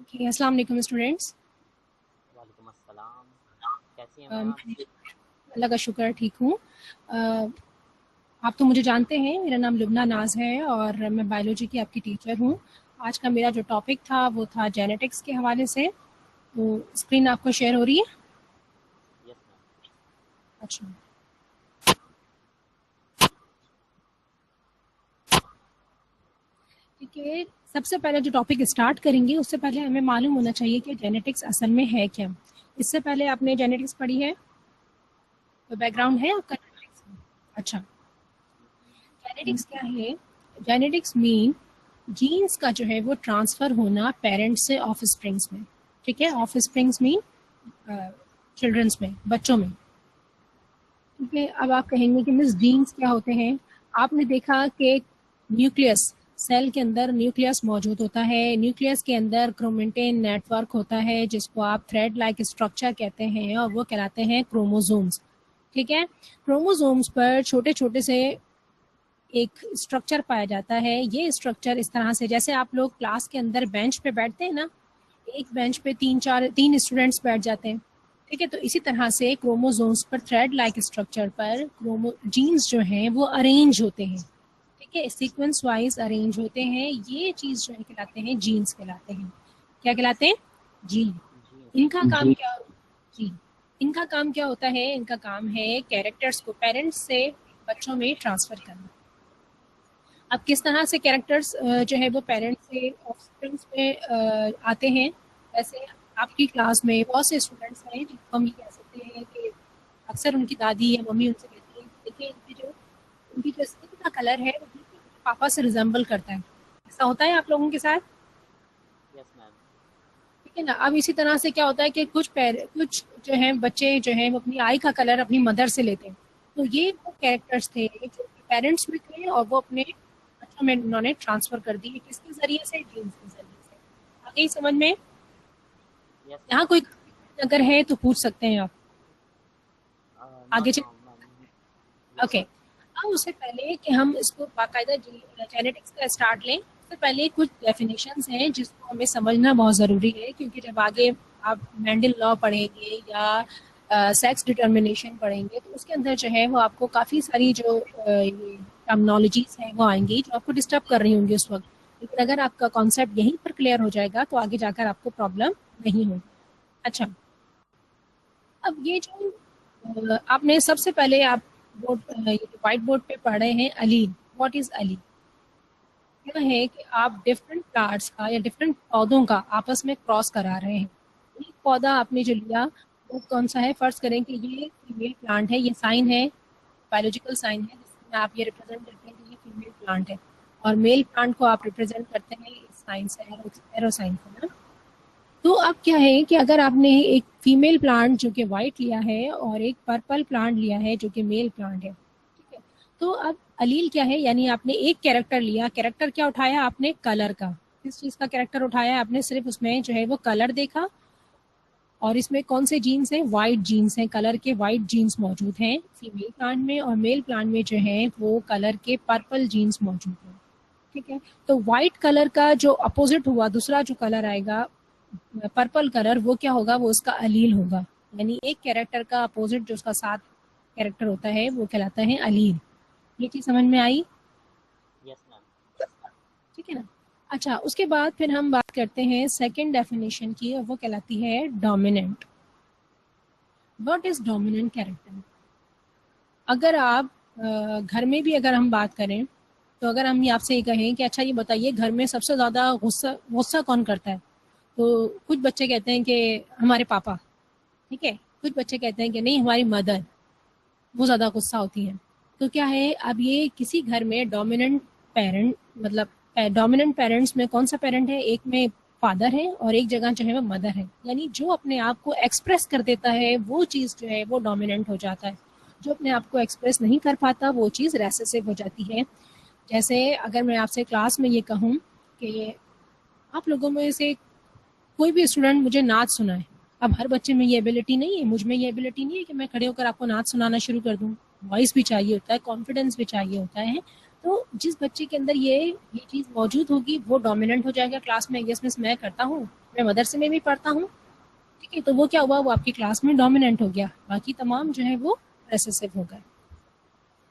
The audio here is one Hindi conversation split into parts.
ओके, अस्सलाम वालेकुम स्टूडेंट्स। वालेकुम अस्सलाम। कैसी हैं मैम आप? अल्लाह का शुक्र ठीक हूँ। आप तो मुझे जानते हैं, मेरा नाम लुबना नाज है और मैं बायोलॉजी की आपकी टीचर हूँ। आज का मेरा जो टॉपिक था वो था जेनेटिक्स के हवाले से। तो स्क्रीन आपको शेयर हो रही है? Yes ma'am. अच्छा, ठीक है। सबसे पहले जो टॉपिक स्टार्ट करेंगे उससे पहले हमें मालूम होना चाहिए कि जेनेटिक्स असल में है क्या। इससे पहले आपने जेनेटिक्स पढ़ी है? तो बैकग्राउंड है आपका जेनेटिक्स में? अच्छा, जेनेटिक्स क्या है? जेनेटिक्स मीन जीन्स का जो है वो ट्रांसफर होना पेरेंट्स से ऑफ स्प्रिंग्स में। ठीक है, ऑफ स्प्रिंग्स मीन चिल्ड्रंस में, बच्चों में। ठीक है, अब आप कहेंगे कि मिस जीन्स क्या होते हैं। आपने देखा कि न्यूक्लियस, सेल के अंदर न्यूक्लियस मौजूद होता है। न्यूक्लियस के अंदर क्रोमेटिन नेटवर्क होता है जिसको आप थ्रेड लाइक स्ट्रक्चर कहते हैं और वो कहलाते हैं क्रोमोसोम्स। ठीक है, क्रोमोसोम्स पर छोटे छोटे से एक स्ट्रक्चर पाया जाता है। ये स्ट्रक्चर इस तरह से, जैसे आप लोग क्लास के अंदर बेंच पे बैठते हैं ना, एक बेंच पे तीन स्टूडेंट्स बैठ जाते हैं। ठीक है, तो इसी तरह से क्रोमोसोम्स पर थ्रेड लाइक स्ट्रक्चर पर क्रोमो जीन्स जो हैं वो अरेंज होते हैं। ठीक है, सीक्वेंस वाइज अरेंज होते हैं। ये चीज जो है कहलाते हैं जीन्स कहलाते हैं। क्या कहलाते हैं? जीन। जी। इनका काम क्या? जी, इनका काम क्या होता है? इनका काम है कैरेक्टर्स को पेरेंट्स से बच्चों में ट्रांसफर करना। अब किस तरह से कैरेक्टर्स जो है वो पेरेंट्स से ऑफस्प्रिंग्स में आते हैं। वैसे आपकी क्लास में बहुत से स्टूडेंट्स हैं जिनको हम ये कह सकते हैं कि अक्सर उनकी दादी या मम्मी उनसे कहती है कि देखिए उनकी जो स्किन का कलर है वो बिल्कुल पापा से रिजेंबल करता है। ऐसा होता है आप लोगों के साथ? Yes ma'am. ठीक है ना। अब इसी तरह से क्या होता है कि कुछ जो है बच्चे जो है वो अपनी आई का कलर अपनी मदर से लेते हैं। तो ये वो कैरेक्टर्स थे जो पेरेंट्स में थे और वो अपने बच्चों में उन्होंने ट्रांसफर कर दिए। किसके जरिए से? जीन्स के जरिए से। आ गई समझ में? यस यहाँ मैम। कोई अगर है तो पूछ सकते हैं आप। नो आगे नो चल। मैम। Yes okay, ma'am. अब उससे पहले कि हम इसको बाकायदा जेनेटिक्स का स्टार्ट लें, उससे पहले कुछ डेफिनेशंस हैं जिसको हमें समझना बहुत ज़रूरी है, क्योंकि जब आगे आप मेंडल लॉ पढ़ेंगे या सेक्स डिटर्मिनेशन पढ़ेंगे तो उसके अंदर जो है वो आपको काफ़ी सारी जो ये टर्मिनोलॉजीज हैं वो आएंगी जो आपको डिस्टर्ब कर रही होंगी उस वक्त। लेकिन अगर आपका कॉन्सेप्ट यहीं पर क्लियर हो जाएगा तो आगे जाकर आपको प्रॉब्लम नहीं होगी। अच्छा, अब ये जो आपने सबसे पहले आप ये जो व्हाइट बोर्ड पे पढ़ रहे हैं अलील, व्हाट इज अलील? यह है कि आप डिफरेंट प्लांट्स का या डिफरेंट पौधों का आपस में क्रॉस करा रहे हैं। एक पौधा आपने जो लिया वो कौन सा है? फर्ज करें कि ये फीमेल प्लांट है, ये साइन है, बायोलॉजिकल साइन है जिसमें आप ये रिप्रेजेंट करते हैं कि ये फीमेल प्लांट है। और मेल प्लांट को आप रिप्रेजेंट करते हैं इस साइन से, एरो साइन से ना। तो अब क्या है कि अगर आपने एक फीमेल प्लांट जो कि वाइट लिया है और एक पर्पल प्लांट लिया है जो कि मेल प्लांट है, ठीक है, तो अब अलील क्या है? यानी आपने एक कैरेक्टर लिया। कैरेक्टर क्या उठाया आपने? कलर का। किस चीज का कैरेक्टर उठाया आपने? सिर्फ उसमें जो है वो कलर देखा। और इसमें कौन से जीन्स हैं? वाइट जीन्स हैं, कलर के वाइट जीन्स मौजूद हैं फीमेल प्लांट में, और मेल प्लांट में जो है वो कलर के पर्पल जीन्स मौजूद हैं। ठीक है, तो व्हाइट कलर का जो अपोजिट हुआ, दूसरा जो कलर आएगा पर्पल कलर, वो क्या होगा? वो उसका अलील होगा। यानी एक कैरेक्टर का अपोजिट जो उसका साथ कैरेक्टर होता है वो कहलाता है अलील। ये चीज समझ में आई? Yes ma'am. ठीक है ना। अच्छा, उसके बाद फिर हम बात करते हैं सेकंड डेफिनेशन की और वो कहलाती है dominant. What is dominant character? अगर आप घर में भी अगर हम बात करें तो अगर हम आपसे ये कहें कि अच्छा ये बताइए घर में सबसे ज्यादा गुस्सा गुस्सा कौन करता है, तो कुछ बच्चे कहते हैं कि हमारे पापा। ठीक है, कुछ बच्चे कहते हैं कि नहीं हमारी मदर, वो ज़्यादा गुस्सा होती है। तो क्या है, अब ये किसी घर में डोमिनेंट पेरेंट, मतलब डोमिनेंट पेरेंट्स में कौन सा पेरेंट है? एक में फादर है और एक जगह जो है वो मदर है। यानी जो अपने आप को एक्सप्रेस कर देता है वो चीज़ जो है वो डोमिनेंट हो जाता है। जो अपने आप को एक्सप्रेस नहीं कर पाता वो चीज़ रेसेसिव हो जाती है। जैसे अगर मैं आपसे क्लास में ये कहूँ कि आप लोगों में से कोई भी स्टूडेंट मुझे नाच सुनाए। अब हर बच्चे में ये एबिलिटी नहीं है, मुझ में ये एबिलिटी नहीं है कि मैं खड़े होकर आपको नाच सुनाना शुरू कर दूं। वॉइस भी चाहिए होता है, कॉन्फिडेंस भी चाहिए होता है। तो जिस बच्चे के अंदर ये चीज़ मौजूद होगी वो डोमिनेंट हो जाएगा क्लास में। यस मिस मैं करता हूँ, मैं मदरसे में भी पढ़ता हूँ, ठीक है, तो वो क्या हुआ, वो आपकी क्लास में डोमिनेंट हो गया, बाकी तमाम जो है वो रेसेसिव हो गए।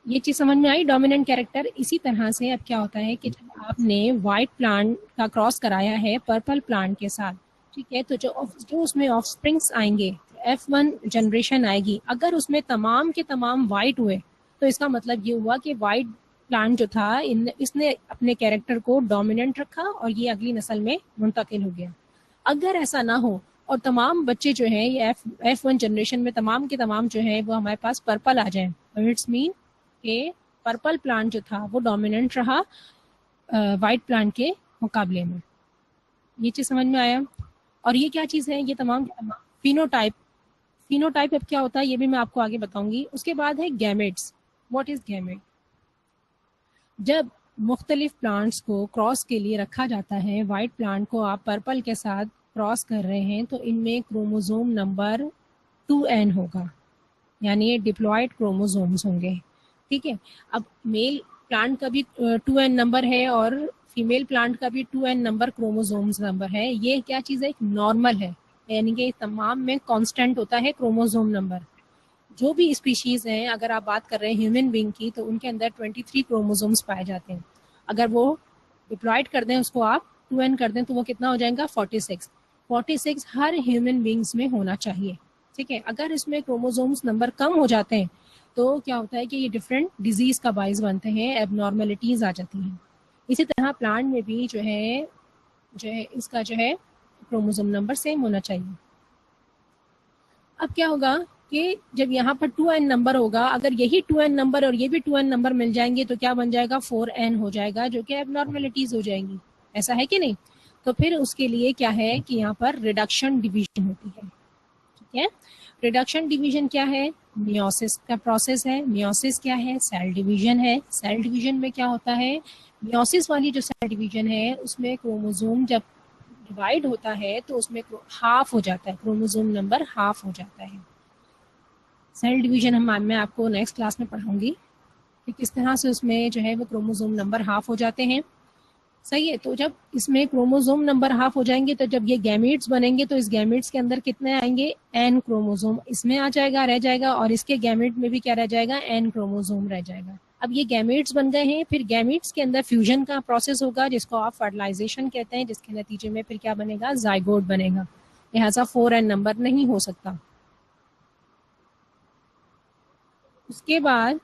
ये चीज़ समझ में आई, डोमिनेंट कैरेक्टर। इसी तरह से अब क्या होता है कि जब आपने वाइट प्लांट का क्रॉस कराया है पर्पल प्लांट के साथ, ठीक है, तो जो उसमें ऑफस्प्रिंग्स आएंगे, F1 जनरेशन आएगी, अगर उसमें तमाम के तमाम वाइट हुए तो इसका मतलब ये हुआ कि वाइट प्लांट जो था इसने अपने कैरेक्टर को डोमिनेंट रखा और ये अगली नस्ल में मुंतकिल हो गया। अगर ऐसा ना हो और तमाम बच्चे जो हैं ये F1 जनरेशन में तमाम के तमाम जो है वो हमारे पास पर्पल आ जाएं, तो इट्स मीन कि पर्पल प्लांट जो था वो डोमिनेंट रहा वाइट प्लांट के मुकाबले में। ये चीज़ समझ में आया। और ये क्या चीज़ है, ये तमाम फिनोटाइप। फिनोटाइप अब क्या होता है ये भी मैं आपको आगे बताऊंगी। उसके बाद है गैमेट्स। What is gamete? जब मुख्तलिफ प्लांट्स को क्रॉस के लिए रखा जाता है, वाइट प्लांट को आप पर्पल के साथ क्रॉस कर रहे हैं, तो इनमें क्रोमोसोम नंबर 2n होगा, यानी ये डिप्लॉयड क्रोमोसोम्स होंगे, ठीक है। अब मेल प्लांट का भी 2n नंबर है और फीमेल प्लांट का भी 2n नंबर क्रोमोसोम्स नंबर है। ये क्या चीज़ है, एक नॉर्मल है, यानी कि तमाम में कांस्टेंट होता है क्रोमोसोम नंबर। जो भी स्पीशीज हैं, अगर आप बात कर रहे हैं ह्यूमन बीइंग की, तो उनके अंदर 23 क्रोमोसोम्स पाए जाते हैं। अगर वो डिप्लॉयड कर दें, उसको आप 2n कर दें, तो वो कितना हो जाएगा, 46। 46 हर ह्यूमन बींग्स में होना चाहिए, ठीक है। अगर इसमें क्रोमोसोम्स नंबर कम हो जाते हैं तो क्या होता है कि ये डिफरेंट डिजीज का बाइस बनते हैं, एबनॉर्मेलिटीज आ जाती हैं। इसी तरह प्लांट में भी जो है इसका जो है क्रोमोसोम नंबर सेम होना चाहिए। अब क्या होगा कि जब यहाँ पर 2n नंबर होगा, अगर यही 2n नंबर और ये भी 2n नंबर मिल जाएंगे तो क्या बन जाएगा, 4n हो जाएगा, जो कि एबनॉर्मेलिटीज हो जाएंगी। ऐसा है कि नहीं? तो फिर उसके लिए क्या है कि यहाँ पर रिडक्शन डिवीजन होती है, ठीक है। रिडक्शन डिवीजन क्या है, मियोसिस का प्रोसेस है। मियोसिस क्या है, सेल डिवीजन है। सेल डिवीजन में क्या होता है, मियोसिस वाली जो सेल डिवीजन है उसमें क्रोमोसोम जब डिवाइड होता है तो उसमें हाफ हो जाता है, क्रोमोसोम नंबर हाफ हो जाता है। सेल डिवीजन मैं आपको नेक्स्ट क्लास में पढ़ाऊंगी कि किस तरह से उसमें जो है वो क्रोमोसोम नंबर हाफ हो जाते हैं, सही है। तो जब इसमें क्रोमोसोम नंबर हाफ हो जाएंगे तो जब ये गैमीट्स बनेंगे तो इस गैमीट्स के अंदर कितने आएंगे, n क्रोमोसोम इसमें आ जाएगा, रह जाएगा, और इसके गैमीट में भी क्या रह जाएगा, n क्रोमोसोम रह जाएगा। अब ये गैमीट्स बन गए हैं, फिर गैमीट्स के अंदर फ्यूजन का प्रोसेस होगा जिसको आप फर्टिलाइजेशन कहते हैं, जिसके नतीजे में फिर क्या बनेगा, जाइगोट बनेगा। लिहाजा 4n नंबर नहीं हो सकता। उसके बाद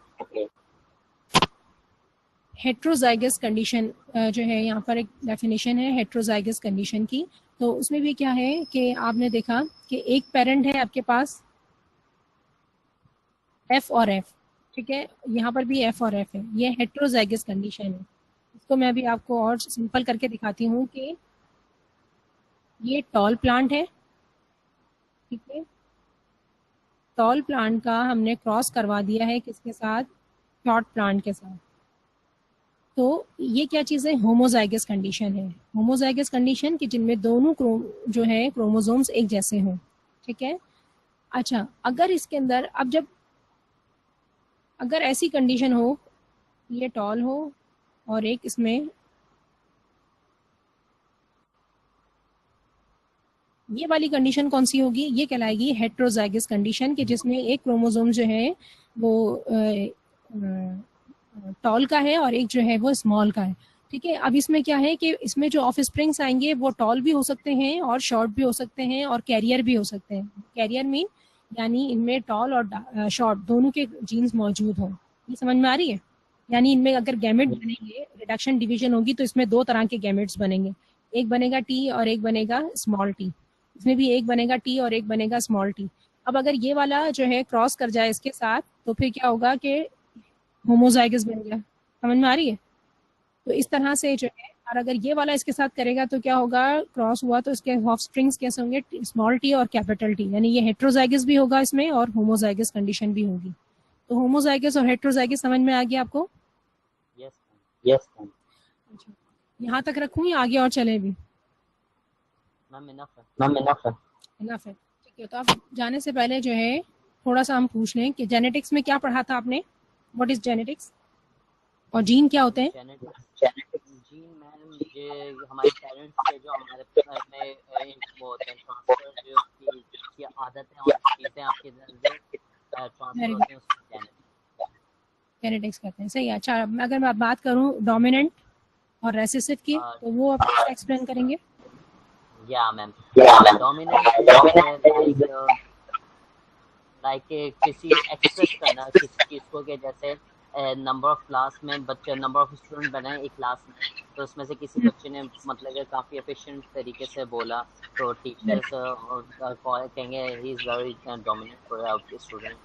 हेट्रोजाइगस कंडीशन जो है, यहाँ पर एक डेफिनेशन है हेट्रोजाइगस कंडीशन की। तो उसमें भी क्या है कि आपने देखा कि एक पेरेंट है आपके पास एफ और एफ, ठीक है, यहाँ पर भी एफ और एफ है, ये हेट्रोजाइगस कंडीशन है। इसको मैं अभी आपको और सिंपल करके दिखाती हूँ कि ये टॉल प्लांट है, ठीक है। टॉल प्लांट का हमने क्रॉस करवा दिया है किसके साथ, शॉर्ट प्लांट के साथ। तो ये क्या चीज़ है, होमोजाइगस कंडीशन है। होमोजाइगस कंडीशन कि जिनमें दोनों जो है क्रोमोसोम्स एक जैसे हों, ठीक है। अच्छा, अगर इसके अंदर अब जब अगर ऐसी कंडीशन हो, ये टॉल हो और एक इसमें ये वाली कंडीशन कौन सी होगी, ये कहलाएगी हेट्रोजाइगस कंडीशन कि जिसमें एक क्रोमोसोम जो है वो टॉल का है और एक जो है वो स्मॉल का है, ठीक है। अब इसमें क्या है कि इसमें जो ऑफ स्प्रिंग्स आएंगे वो टॉल भी हो सकते हैं और शॉर्ट भी हो सकते हैं और कैरियर भी हो सकते हैं। कैरियर मीन यानी इनमें टॉल और शॉर्ट दोनों के जीन्स मौजूद हों। ये समझ में आ रही है? यानी इनमें अगर गैमेट बनेंगे, रिडक्शन डिवीजन होगी, तो इसमें दो तरह के गैमेट्स बनेंगे, एक बनेगा टी और एक बनेगा स्मॉल टी। इसमें भी एक बनेगा टी और एक बनेगा स्मॉल टी। अब अगर ये वाला जो है क्रॉस कर जाए इसके साथ तो फिर क्या होगा कि होमोजाइगस बन गया। समझ में आ रही है? तो इस तरह से जो है, और अगर ये वाला इसके साथ करेगा तो क्या होगा, क्रॉस हुआ तो इसके ऑफस्प्रिंग्स कैसे होंगे, स्मॉल टी और कैपिटल टी, यानी ये हेट्रोजाइगस भी होगा इसमें और होमोजाइगस कंडीशन भी होगी। तो होमोजाइगस और हेट्रोजाइगस समझ में आ गया आपको? Yes ma'am. Yes ma'am. अच्छा, यहाँ तक रखूँ या आगे और चले भी? मैम इनफ है। मैम इनफ है। इनफ है, ठीक है। तो आप जाने से पहले जो है थोड़ा सा हम पूछ लें कि जेनेटिक्स में क्या पढ़ा था आपने, व्हाट इज जेनेटिक्स? और जीन क्या होते हैं? जेनेटिक्स जी मैम, ये हमारे पेरेंट्स से जो हमारे में वो होते हैं ट्रांसफर, जो की आदतें और चीज़ें आपके जो ट्रांसफर वेरी होते गुड, हैं उससे जेनेटिक्स। जेनेटिक्स कहते हैं, सही है। अच्छा, अगर मैं बात करूँ डोमिनेंट और रेसेसिव की, तो वो आप कैसे एक्सप्लेन करेंगे? या मैम, डोमिनेंट इज लाइक किसी एक्सप्रेस करना किसी चीज़ को, कि जैसे नंबर ऑफ क्लास में बच्चे, नंबर ऑफ स्टूडेंट बने एक क्लास में, तो उसमें से किसी बच्चे ने मतलब कि काफ़ी एफिशिएंट तरीके से बोला, तो टीचर्स कहेंगे he is very dominant for student,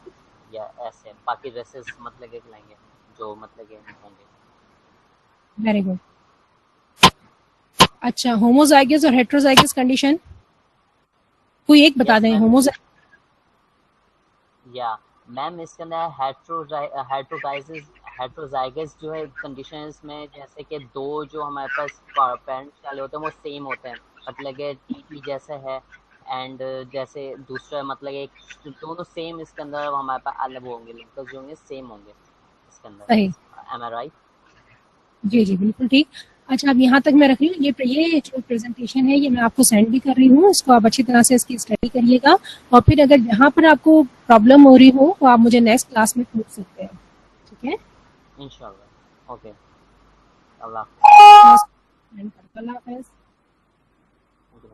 या ऐसे बाकी रेसेस मतलब कि लाएंगे जो मतलब कि होंगे। Very good. अच्छा, होमोजाइगस और हेट्रोजाइगस कंडीशन, कोई एक बता यस दें। मैम, होमोजाइगस या मैम इसके अंदर हेट्रोजाइगस जो है कंडीशन है इसमें, जैसे कि दो जो हमारे पास पेरेंट्स वाले होते हैं वो सेम होते हैं, मतलब कि टीटी जैसे है, एंड जैसे दूसरा मतलब एक दोनों सेम इसके अंदर हमारे पास अलग होंगे, लिंकर्स जो होंगे सेम होंगे इसके सही। अंदर। एम आई राइट? जी जी, बिल्कुल ठीक। अच्छा, अब यहाँ तक मैं रख रही हूँ। ये जो प्रेजेंटेशन है ये मैं आपको सेंड भी कर रही हूँ, इसको आप अच्छी तरह से इसकी स्टडी करिएगा। और फिर अगर जहाँ पर आपको प्रॉब्लम हो रही हो तो आप मुझे नेक्स्ट क्लास में पूछ सकते हैं, ठीक है? इंशाल्लाह। ओके, अल्लाह हाफिज़। अल्लाह हाफिज। ओके।